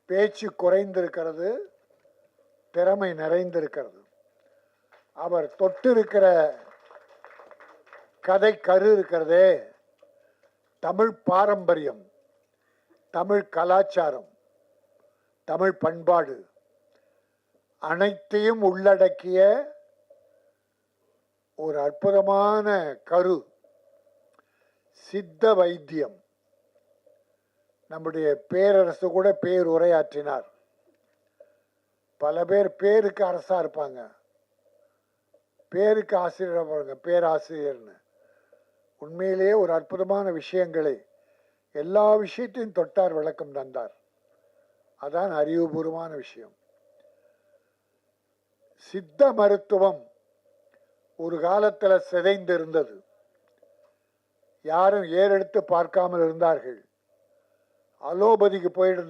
பேச்சு குறைந்திருக்கிறது, திறமை நிறைந்திருக்கிறது. அவர் தொட்டிருக்கிற கதை கரு இருக்கிறதே, தமிழ் பாரம்பரியம், தமிழ் கலாச்சாரம், தமிழ் பண்பாடு அனைத்தையும் உள்ளடக்கிய ஒரு அற்புதமான கரு. சித்த வைத்தியம். நம்முடைய பேரரசு கூட பேருரையாற்றினார். பல பேர் பேருக்கு அரசா இருப்பாங்க, பேருக்கு ஆசிரியர் பாருங்க, பேராசிரியர்னு. உண்மையிலேயே ஒரு அற்புதமான விஷயங்களை எல்லா விஷயத்தையும் தொட்டார், விளக்கம் தந்தார். அதான் அறிவுபூர்வமான விஷயம். சித்த மருத்துவம் ஒரு காலத்தில் சிதைந்து இருந்தது. யாரும் ஏறெடுத்து பார்க்காமல் இருந்தார்கள். அலோபதிக்கு போயிட்டு